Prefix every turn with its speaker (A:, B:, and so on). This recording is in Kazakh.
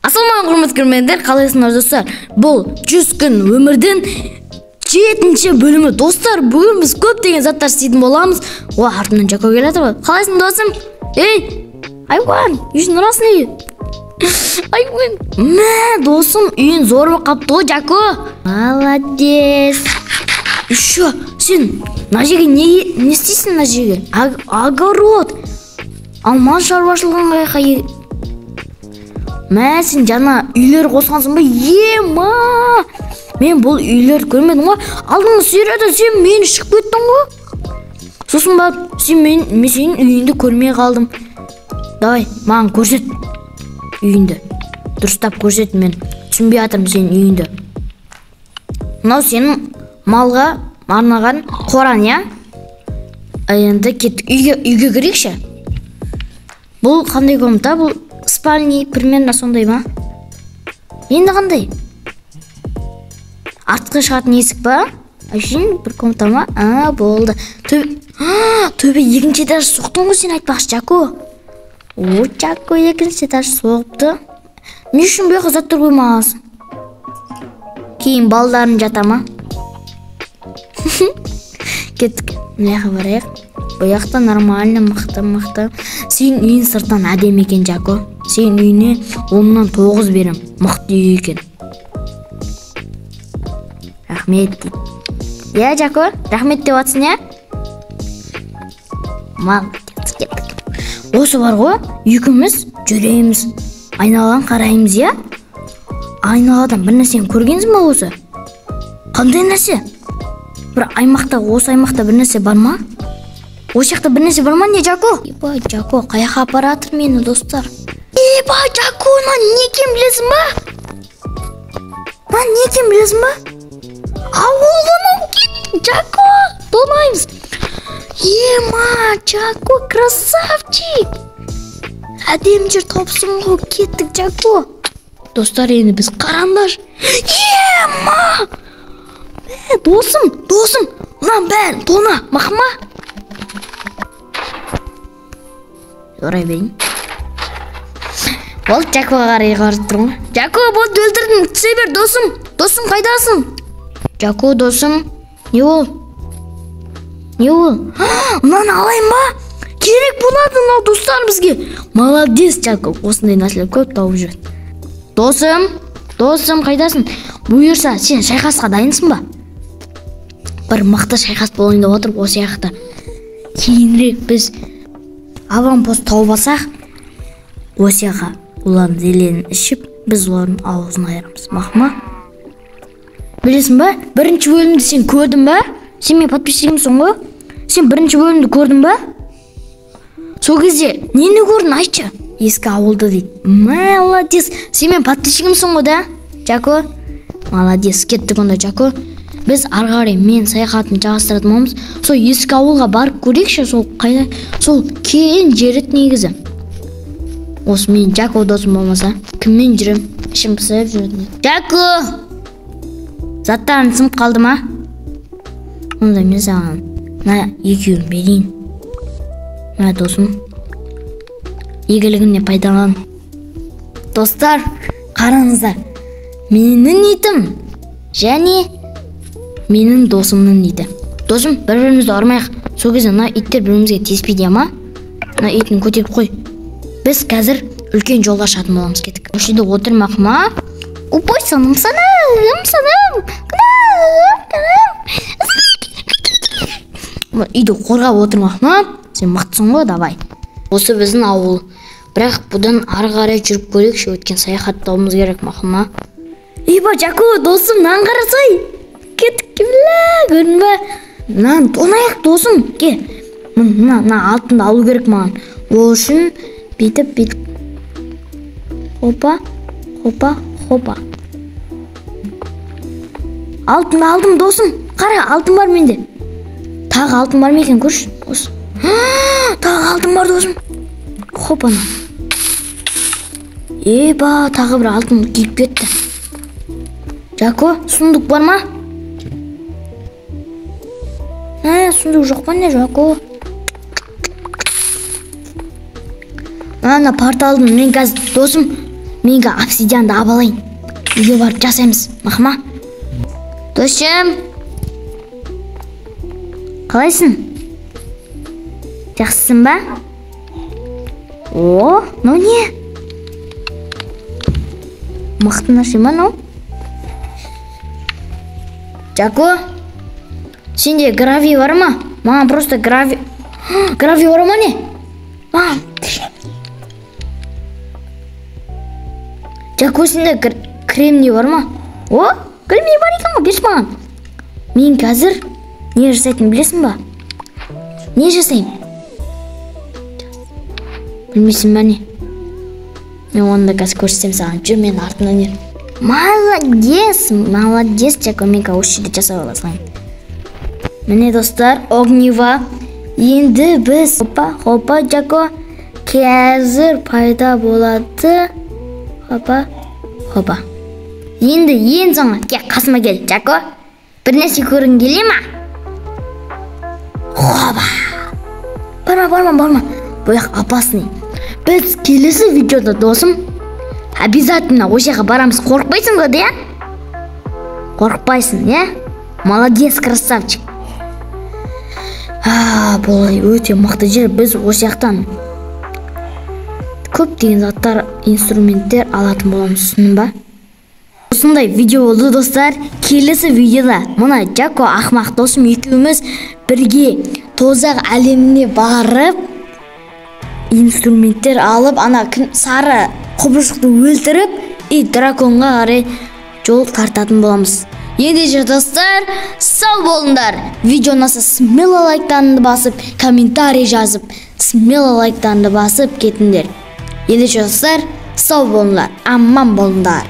A: Assalamu alaikum көрермендер, қалайсыңдар достар? Бұл 100 күн өмірдің 7-ші бөлімі. Достар, бүгін біз көптеген заттар істейтін боламыз. О, артынан Жако келеді ғой. Қалайсың досым? Ей, айуан, үйін ұрасың ей. Айуан, мә, досым, үйін зор болып қапты ғой, Жако. Молодец. Еще, сен мына жерге не істейсің мына жерге? Огород. Алман шаруашылығын қай. Мә, сен жана үйлер қосқансың ба? Ема! Мен бұл үйлер көрмедім ғой. Алдыңғы сүйреді, сен мені шығып кеттің ғой. Сосын ба, мен сенің үйіңді көрмей қалдым. Давай, маған көрсет үйіңді. Дұрыстап көрсет, мен түсінбей жатырмын сенің үйіңді. Мынау сенің малға арнаған қораң, я? Енді кеттік, үйге кірейікші. Бұл қандай комната? Бұл спальни примерно сондай ма? Енді қандай? Артқы шығатын есік ба? Үшін бір комната ма? Болды. Төбе екінші этаж соқтың ғой сен айтпақшы, Жако. О, Жако екінші этаж соқты. Не үшін бұл жаққа заттар қоймағансың? Кейін балдарың жата ма? Кеттік. Мына жаққа барайық. Бұл жақта нормально, мықты. Сен үйін сыртан әдемі екен, Жако. Сен үйіне 10-нан 9 берем. Мықты үй екен. Рахмет дейді. Я, Жако, рахмет деп атсын, я? Молодец, кеттік. Осы бар ғой, екеуміз жүреміз. Айналадан қараймыз, я? Айналадан бір нәрсені көргенсің ба осы? Қандай нәрсе? Бір осы аймақта бір нәрсе бар ма? Осы жақта бір нәрсе бар ма, не, Жако? Ебай, Жако, қаяққа апаратыр мені, достар? Ебай, Жако, не екен білесің ба? Не екен білесің ба? Ауылының кет, Жако, тонаймыз. Ема, Жако, красавчик. Әдем жер топсын ғой, кеттік, Жако. Достар, енді біз қараңдар. Ема! Досым, ұнан бәрін, тона, мақыма. Орай берейін. Ол Жакоға қарай қарып тұрмын. Жако, болды өлтірдің, түсе бер, досым. Досым, қайдасың? Жако, досым. Не ол? Мынаны алайын ба? Керек болады мынау достар бізге. Молодец, Жако. Осындай нәрселер көп тауып жүреді. Досым, қайдасың? Бұйырса, сен шайқасқа дайынсың ба? Бір мықты шайқас болайын деп отыр осы жақта. Кейінірек біз аванпост тауып алсақ, осы жаққа олардың зелені ішіп, біз олардың аузын айырамыз. Мақма? Білесің ба? Бірінші бөлімді сен көрдің ба? Сен мен подписчигімсің ғой? Сен бірінші бөлімді көрдің ба? Сол кезде нені көрдің, айтшы? Ескі ауылды дейді. Молодец. Сен мен подписчигімсің ғой да? Жако? Молодец. Кеттік онда, Жако. Біз арғары мен саяхатын жалғастыратын боламыз. Сол ескі ауылға барып көрейікші, сол қайда? Сол кейін жерет негізі. Осы мен Жако досым болмаса, кіммен жүрем? Ішім пысып жүретін. Жако! Заттарын сынып қалды ма? Онда мен саған екеуін берейін. Досым. Игілігіне пайдалан. Достар, қараңыздар. Менің итім және менің досымның иті. Досым, бір-бірімізді ұрмайық. Сол кезде мына иттер бір-бірімізге тиіспейді ма? Мына итін көтеріп қой. Біз қазір үлкен жолға шығатын боламыз, кеттік. Осы жерде отырмақ ма? Опой, саным. Үйді қорғап отырмақ ма? Сен мықтысың ғой, давай. Осы біздің ауыл. Бірақ бұдан ары қарай жүріп көрейікші, өткен саяхаттауымыз керек мақыма. Ейба, Жако, досым, нан қарасай. Кеттік, көрін ба? Нан тонайық, досым, ке. Мына алтынды алу керек маған. Ол үшін бейтіп. Хопа. Алтынды алдым, досым. Қара, алтын бар менде. Тағы алтын бар ма екен, көрші. Тағы алтын бар, досым. Хопана. Еба, тағы бір алтын келіп кетті. Жако, сундук бар ма? Сундук жоқ па не, Жако? Ана порталдың мен қазір досым Menga obsidianды алып алайын. Үйге барып жасаймыз. Мақма. Досым. Қалайсың? Жақсысың ба? О, ну не? Мықты нәрсе ма мынау? Жако, сенде гравий бар ма? Маған просто гравий бар ма не? Маған. Жако, сенде кремний бар ма? О, кремний бар екен ғой, берші маған. Мен қазір не жасайтынын білесің ба? Не жасайым? Білмейсің ба не? Мен онда қазір көрсетем саған. Жүр мен артынан ер. Молодец, Жако, мен осы жерде жасап аласың. Міне достар, огнева. Енді біз хопа Жако қазір пайда болады. Хопа. Енді ең соңы, қасыма кел, Жако. Bir нәрсе көргің келе ма? Хопа. Барма. Бұяқ опасный. Біз келесі видеода досым обязательно осы жаққа барамыз. Қорықпайсың ғой, да? Қорықпайсың, е? Молодец, красавчик. Бұл өте мықты жер. Біз осы жақтан көптеген заттар, инструменттер алатын боламыз, түсіндің ба? Осындай видео болды достар. Келесі видеода мына Жако ақмақ досым екеуміз бірге тозақ әлеміне барып инструменттер алып, ана сары құбыршықты өлтіріп, драконға қарай жол тартатын боламыз. Ендеше достар, сау болыңдар. Видео ұнаса смело лайктарыңды басып, комментарий жазып, смело лайктарыңды басып кетіңдер. Ендеше достар, сау болыңдар, аман болыңдар.